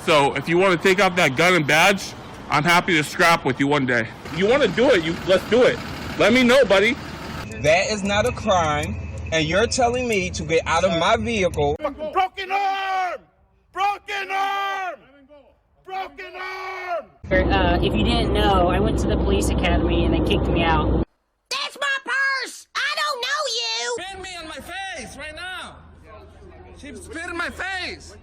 So if you want to take out that gun and badge, I'm happy to scrap with you one day. You want to do it, let's do it. Let me know, buddy. That is not a crime, and you're telling me to get out of my vehicle. Broken arm! Broken arm! Broken arm! If you didn't know, I went to the police academy and they kicked me out. That's my purse! I don't know you! Spit me on my face right now! She spit in my face!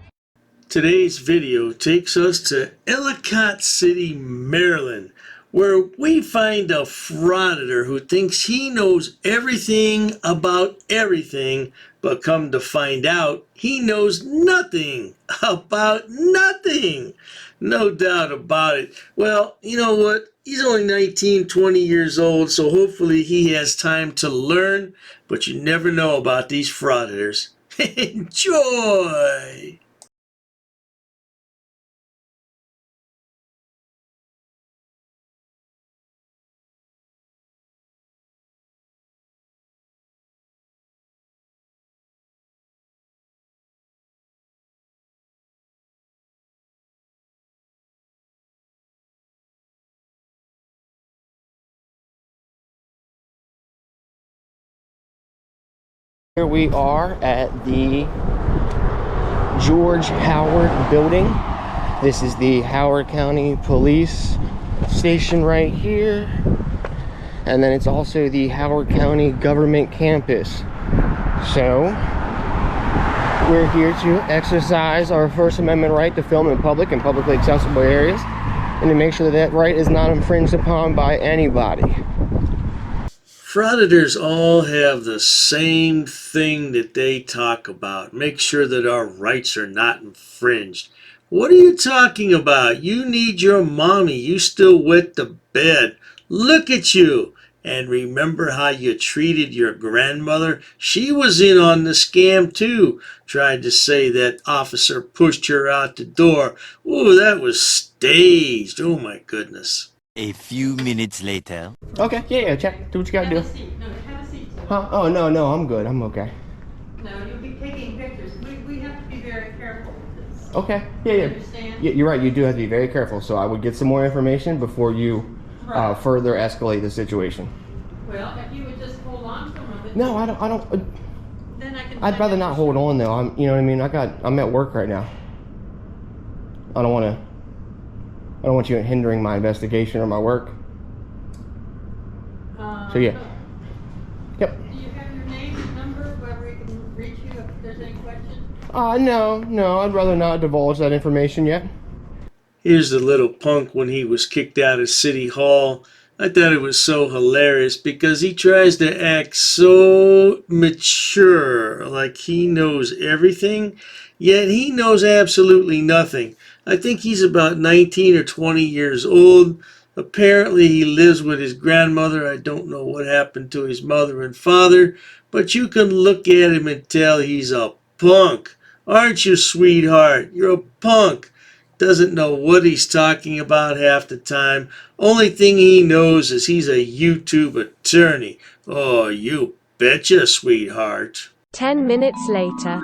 Today's video takes us to Ellicott City, Maryland, where we find a frauditor who thinks he knows everything about everything, but come to find out he knows nothing about nothing. No doubt about it. Well, you know what? He's only 19, 20 years old, so hopefully he has time to learn, but you never know about these frauditors. Enjoy! Here we are at the George Howard building. This is the Howard County Police Station right here. And then it's also the Howard County Government Campus. So, we're here to exercise our First Amendment right to film in public and publicly accessible areas, and to make sure that right is not infringed upon by anybody. Frauditors all have the same thing that they talk about. Make sure that our rights are not infringed. What are you talking about? You need your mommy. You still wet the bed. Look at you. And remember how you treated your grandmother? She was in on the scam too. Tried to say that officer pushed her out the door. Oh, that was staged. Oh my goodness. A few minutes later. Okay, yeah, check. Do what you gotta do. Have a seat. No, have a seat, sir. Huh? Oh, no, I'm good. I'm okay. No, you'll be taking pictures. We have to be very careful with this. Okay, yeah. Understand? Yeah, you're right. You do have to be very careful. So I would get some more information before you Right. further escalate the situation. Well, if you would just hold on to them. No, I don't. Then I can. I'd rather not hold on though. You know what I mean. I'm at work right now. I don't want you hindering my investigation or my work. So yeah. Yep. Do you have your name and number where we can reach you if there's any questions? No. I'd rather not divulge that information yet. Here's the little punk when he was kicked out of City Hall. I thought it was so hilarious because he tries to act so mature, like he knows everything, yet he knows absolutely nothing. I think he's about 19 or 20 years old. Apparently he lives with his grandmother. I don't know what happened to his mother and father, but you can look at him and tell he's a punk. Aren't you, sweetheart? You're a punk. Doesn't know what he's talking about half the time. Only thing he knows is he's a YouTube attorney. Oh, you betcha, sweetheart. 10 minutes later.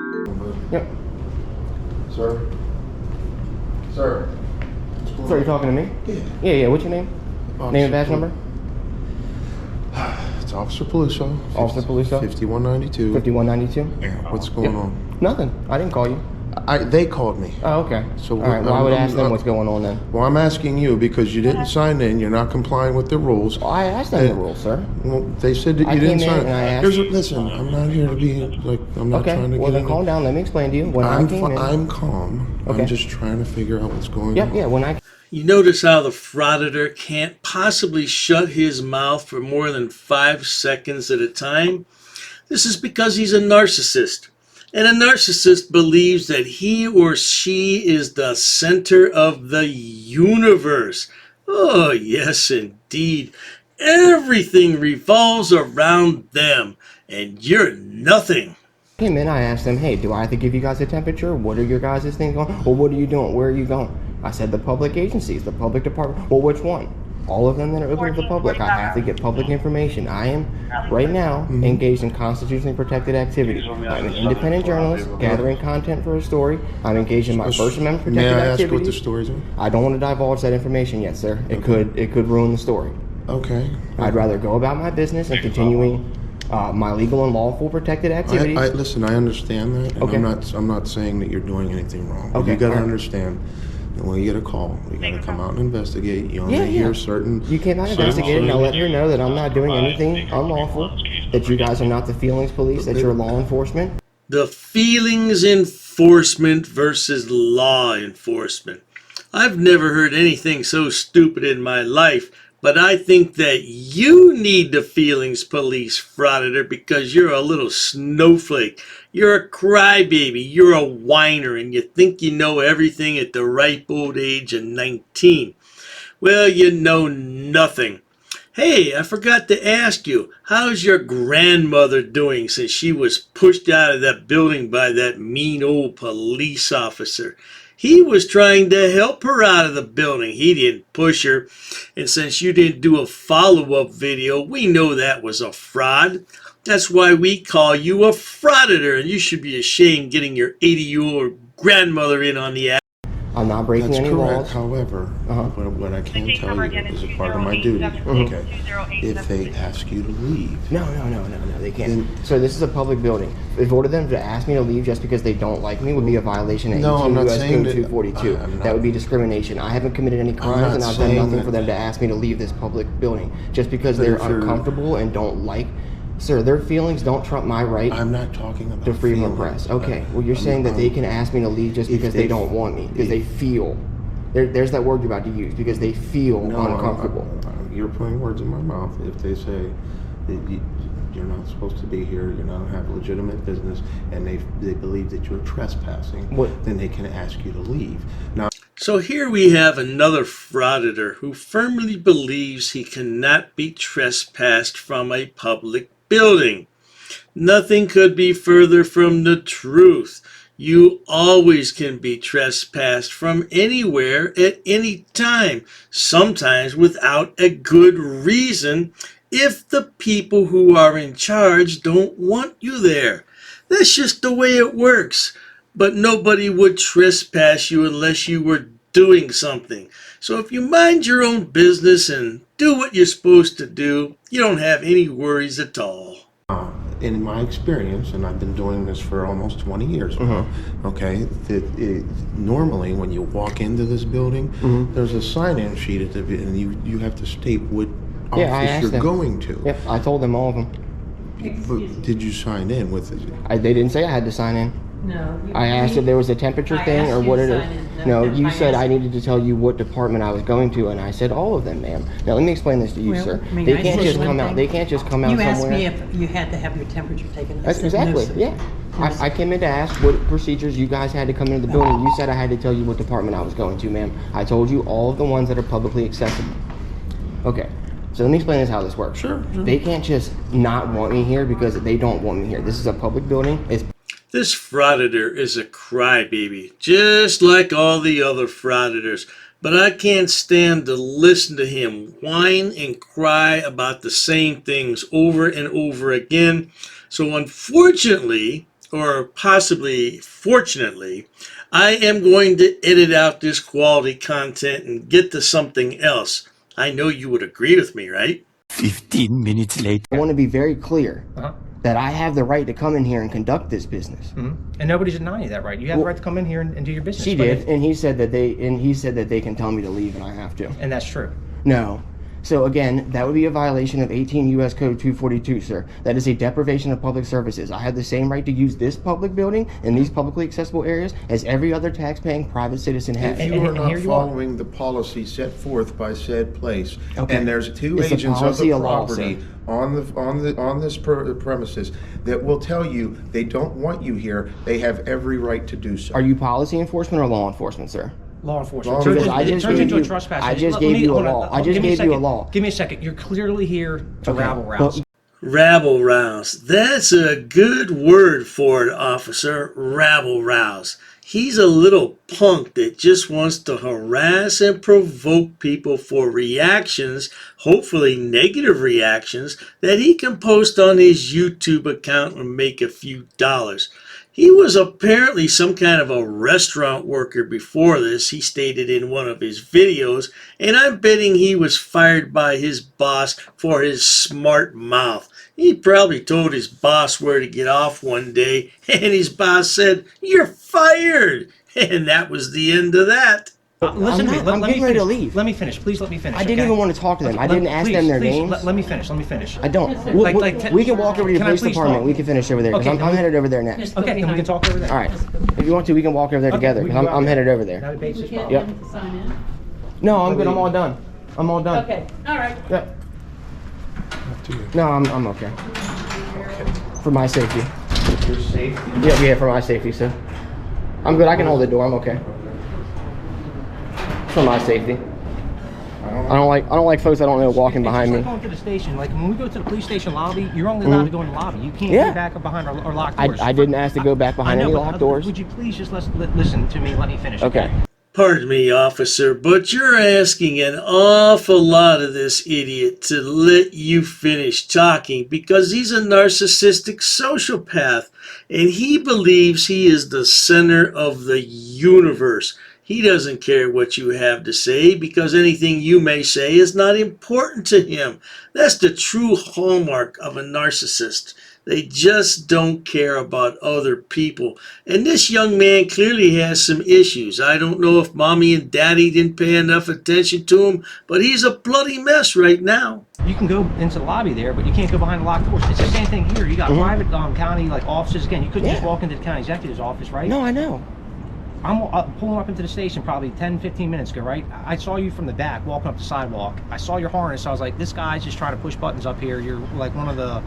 Yep. Sir, you talking to me? Yeah. What's your name? Name and badge number? It's Officer Peluso. Officer Peluso. 5192. 5192. Yeah. What's going on? Nothing. I didn't call you. They called me. Oh, okay. So all right. Well, I would ask them what's going on then. Well, I'm asking you because you didn't sign in. You're not complying with the rules. Well, I asked them the rules, sir. Well, they said that you didn't sign. Listen, I'm not here to be like. I'm not trying to. Well, then calm down. Let me explain to you. When I'm calm. Okay. I'm just trying to figure out what's going on. Yeah. You notice how the frauditor can't possibly shut his mouth for more than 5 seconds at a time? This is because he's a narcissist. And a narcissist believes that he or she is the center of the universe. Oh, yes, indeed. Everything revolves around them, and you're nothing. Hey, man, I asked them, hey, do I have to give you guys a temperature? What are your guys' things going? Well, what are you doing? Where are you going? I said the public agencies, the public department. Well, which one? All of them that are open to the public, I have to get public information. I am, right now, engaged in constitutionally protected activity. I'm an independent journalist, gathering content for a story. I'm engaged in my First Amendment protected activity. May I ask what the stories are? I don't want to divulge that information yet, sir. It could ruin the story. Okay. I'd rather go about my business and continuing my legal and lawful protected activities. Listen, I understand that, and Okay. I'm not saying that you're doing anything wrong. Okay, You got to all right. understand that when you get a call, you got to come out and investigate. You only hear certain. You came out investigated, and I'll let her know that I'm not doing anything unlawful. That you guys are not the feelings police. That you're law enforcement. The feelings enforcement versus law enforcement. I've never heard anything so stupid in my life, but I think that you need the feelings police, Frauditor, because you're a little snowflake. You're a crybaby, you're a whiner, and you think you know everything at the ripe old age of 19. Well, you know nothing. Hey, I forgot to ask you, how's your grandmother doing since she was pushed out of that building by that mean old police officer? He was trying to help her out of the building. He didn't push her. And since you didn't do a follow-up video, we know that was a fraud. That's why we call you a frauditor, and you should be ashamed getting your 80-year-old grandmother in on the act. I'm not breaking any laws. However, what I can tell you is a part of my duty. Okay. If they ask you to leave. No, they can't. So this is a public building. If order them to ask me to leave just because they don't like me would be a violation of 18 U.S. Code 242. That would be discrimination. I haven't committed any crimes, and I've done nothing for them to ask me to leave this public building just because they're uncomfortable and don't like. Sir, their feelings don't trump my right. I'm not talking about to freedom of press. Okay, well, you're saying that they can ask me to leave just because they don't want me, because they feel. There's that word you're about to use, because they feel uncomfortable. You're putting words in my mouth. If they say that you're not supposed to be here, you're not have legitimate business, and they believe that you're trespassing, then they can ask you to leave. Now. So here we have another frauditor who firmly believes he cannot be trespassed from a public building. Nothing could be further from the truth. You always can be trespassed from anywhere at any time, sometimes without a good reason, if the people who are in charge don't want you there. That's just the way it works. But nobody would trespass you unless you were doing something. So if you mind your own business and do what you're supposed to do, you don't have any worries at all. In my experience, and I've been doing this for almost 20 years now, okay, normally when you walk into this building, there's a sign-in sheet at the and you have to state what office you're going to. Yep, I told them all of them. But did you sign in with it? They didn't say I had to sign in. No. I asked if there was a temperature thing or what it is. No, you said I needed to tell you what department I was going to, and I said all of them, ma'am. Now let me explain this to you, sir. They can't just come out. They can't just come out somewhere. You asked me if you had to have your temperature taken. That's exactly, yeah. I came in to ask what procedures you guys had to come into the building. You said I had to tell you what department I was going to, ma'am. I told you all of the ones that are publicly accessible. Okay. So let me explain this how this works. Sure. They can't just not want me here because they don't want me here. This is a public building. This frauditor is a crybaby, just like all the other frauditors. But I can't stand to listen to him whine and cry about the same things over and over again. So unfortunately, or possibly fortunately, I am going to edit out this quality content and get to something else. I know you would agree with me, right? 15 minutes later. I want to be very clear that I have the right to come in here and conduct this business. And nobody's denying you that right. You have the right to come in here and do your business. She did, and he said that they can tell me to leave, and I have to. And that's true. No. So again, that would be a violation of 18 U.S. Code 242, sir. That is a deprivation of public services. I have the same right to use this public building in these publicly accessible areas as every other tax-paying private citizen has. If you are not following the policy set forth by said place, and there's two agents of the property on this premises that will tell you they don't want you here, they have every right to do so. Are you policy enforcement or law enforcement, sir? Law enforcement. I just gave you a law. I just gave you a law. Give me a second. You're clearly here to rabble-rouse. Rabble-rouse. That's a good word for it, officer. Rabble-rouse. He's a little punk that just wants to harass and provoke people for reactions, hopefully negative reactions, that he can post on his YouTube account and make a few dollars. He was apparently some kind of a restaurant worker before this, he stated in one of his videos, and I'm betting he was fired by his boss for his smart mouth. He probably told his boss where to get off one day, and his boss said, "You're fired!" And that was the end of that. Listen to me. I'm getting ready to leave. Let me finish. Please let me finish. I didn't even want to talk to them. I didn't ask them their names. Let me finish. Let me finish. I don't. We can walk over to the police department. We can finish over there because I'm headed over there next. Okay, then we can talk over there. All right. If you want to, we can walk over there together because I'm headed over there. Yep. No, I'm good. I'm all done. I'm all done. Okay, all right. Yep. No, I'm okay. For my safety. Your safety? Yeah, for my safety, sir. I'm good. I can hold the door. I'm okay. For my safety. I don't like folks I don't know walking behind me. It's like going to the station. Like when we go to the police station lobby, you're only allowed to go in the lobby. You can't go back up behind our locked doors. I didn't ask to go back behind any locked doors. Would you please just listen to me and let me finish? Okay. Pardon me, officer, but you're asking an awful lot of this idiot to let you finish talking because he's a narcissistic sociopath and he believes he is the center of the universe. He doesn't care what you have to say because anything you may say is not important to him. That's the true hallmark of a narcissist. They just don't care about other people. And this young man clearly has some issues. I don't know if mommy and daddy didn't pay enough attention to him, but he's a bloody mess right now. You can go into the lobby there, but you can't go behind the locked doors. It's the same thing here. You got private county offices. Again, you couldn't just walk into the county executive's office, right? No, I know. I'm pulling up into the station probably 10, 15 minutes ago, right? I saw you from the back walking up the sidewalk. I saw your harness. I was like, this guy's just trying to push buttons up here. You're like one of the,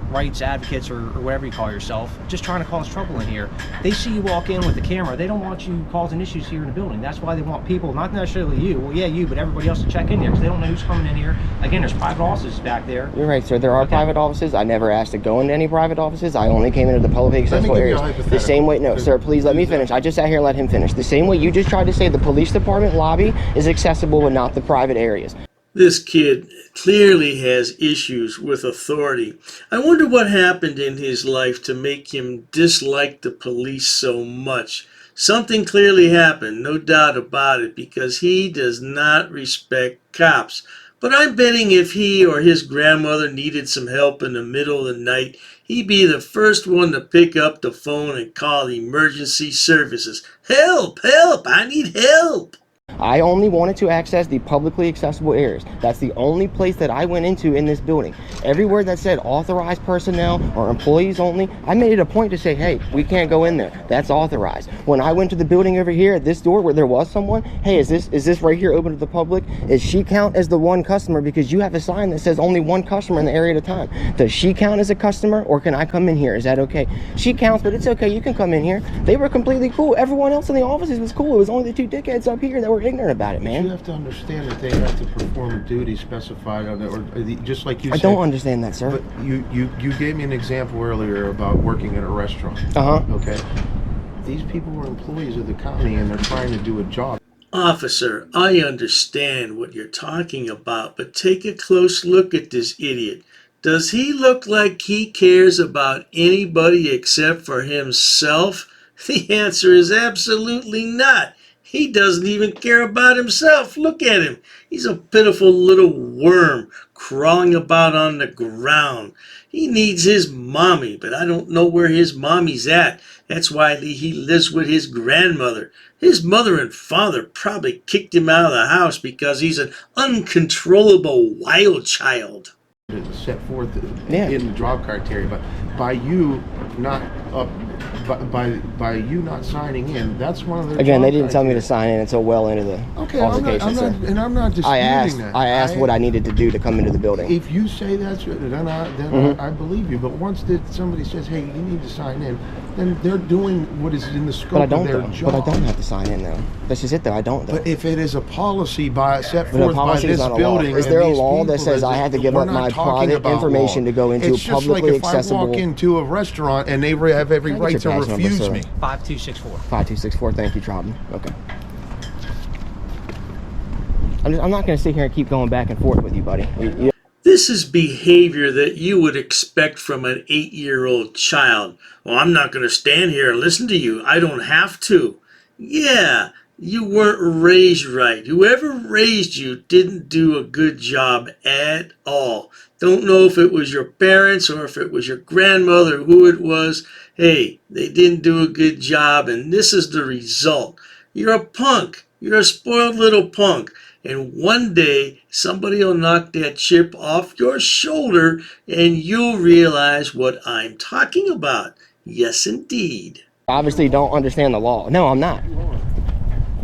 rights advocates or whatever you call yourself, just trying to cause trouble in here. They see you walk in with the camera. They don't want you causing issues here in the building. That's why they want people, not necessarily you, well, yeah, you, but everybody else to check in there because they don't know who's coming in here. Again, there's private offices back there. You're right, sir. There are private offices. I never asked to go into any private offices. I only came into the publicly accessible areas. The same way, no, sir, please let me finish. I just sat here and let him finish. The same way you just tried to say the police department lobby is accessible but not the private areas. This kid clearly has issues with authority. I wonder what happened in his life to make him dislike the police so much. Something clearly happened, no doubt about it, because he does not respect cops. But I'm betting if he or his grandmother needed some help in the middle of the night, he'd be the first one to pick up the phone and call emergency services. Help! Help! I need help! I only wanted to access the publicly accessible areas. That's the only place that I went into in this building. Everywhere that said authorized personnel or employees only, I made it a point to say, hey, we can't go in there. That's authorized. When I went to the building over here at this door where there was someone, hey, is this right here open to the public? Is she count as the one customer? Because you have a sign that says only one customer in the area at a time. Does she count as a customer or can I come in here? Is that okay? She counts, but it's okay. You can come in here. They were completely cool. Everyone else in the offices was cool. It was only the two dickheads up here that were ignorant about it, man. You have to understand that they have to perform a duty specified on it, or just like you said. I don't understand that, sir. But you gave me an example earlier about working at a restaurant. Okay. These people were employees of the county and they're trying to do a job. Officer, I understand what you're talking about, but take a close look at this idiot. Does he look like he cares about anybody except for himself? The answer is absolutely not. He doesn't even care about himself. Look at him. He's a pitiful little worm crawling about on the ground. He needs his mommy, but I don't know where his mommy's at. That's why he lives with his grandmother. His mother and father probably kicked him out of the house because he's an uncontrollable wild child. Set forth in the job criteria, but by you not by you not signing in, that's one of the. Again, they didn't tell me to sign in until well into the altercation, sir. I'm not disputing that. I asked what I needed to do to come into the building. If you say that's then I believe you. But once somebody says, "Hey, you need to sign in," then they're doing what is in the scope But I don't of their though. job. But I don't have to sign in though. That's just it though. I don't though. But if it is a policy set But a forth by policy is this not a law. building, Is and there a these law that people, says I have to give we're up not my talking private about information law. to go into it's a just publicly like if accessible? I walk into a restaurant and they have every Can I get right your to badge number, refuse sir? me. 5264. 5264. Thank you, Trotman. Okay. I'm not going to sit here and keep going back and forth with you, buddy. This is behavior that you would expect from an 8-year-old child. Well, I'm not going to stand here and listen to you. I don't have to. Yeah, you weren't raised right. Whoever raised you didn't do a good job at all. Don't know if it was your parents or if it was your grandmother, who it was. Hey, they didn't do a good job, and this is the result. You're a punk. You're a spoiled little punk. And one day, somebody will knock that chip off your shoulder and you'll realize what I'm talking about. Yes, indeed. Obviously don't understand the law. No, I'm not.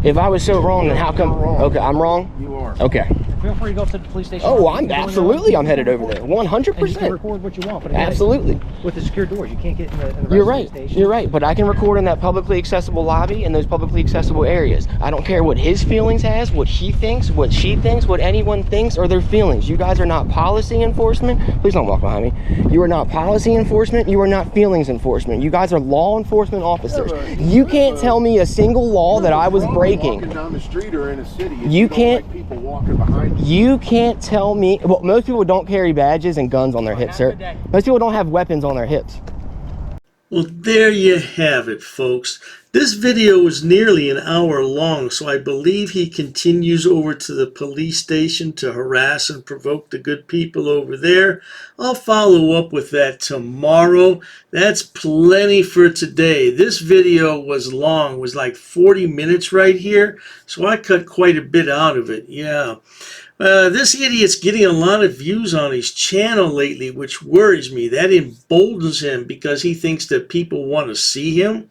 If I was so wrong, then how come? Okay, I'm wrong? You are. Okay. Feel free to go to the police station. Oh, I'm absolutely. I'm headed over there. 100%. And you can record what you want. But Absolutely. With the secure doors, you can't get in the You're right. station. You're right. But I can record in that publicly accessible lobby in those publicly accessible areas. I don't care what his feelings has, what he thinks, what she thinks, what anyone thinks, or their feelings. You guys are not policy enforcement. Please don't walk behind me. You are not policy enforcement. You are not feelings enforcement. You guys are law enforcement officers. You can't tell me a single law that I was breaking. Walking down the street or in a city, You can't. Like people walking behind you. You can't tell me. Well, most people don't carry badges and guns on their hips, sir. Most people don't have weapons on their hips. Well, there you have it, folks. This video was nearly an hour long, so I believe he continues over to the police station to harass and provoke the good people over there. I'll follow up with that tomorrow. That's plenty for today. This video was long, was like 40 minutes right here, so I cut quite a bit out of it, yeah. This idiot's getting a lot of views on his channel lately, which worries me. That emboldens him because he thinks that people want to see him.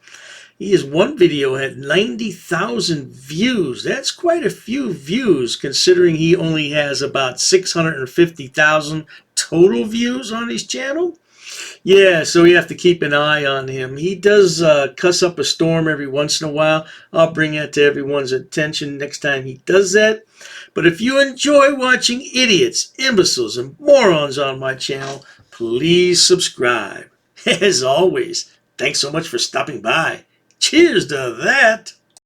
His one video had 90,000 views. That's quite a few views considering he only has about 650,000 total views on his channel. Yeah, so you have to keep an eye on him. He does cuss up a storm every once in a while. I'll bring that to everyone's attention next time he does that. But if you enjoy watching idiots, imbeciles, and morons on my channel, please subscribe. As always, thanks so much for stopping by. Cheers to that.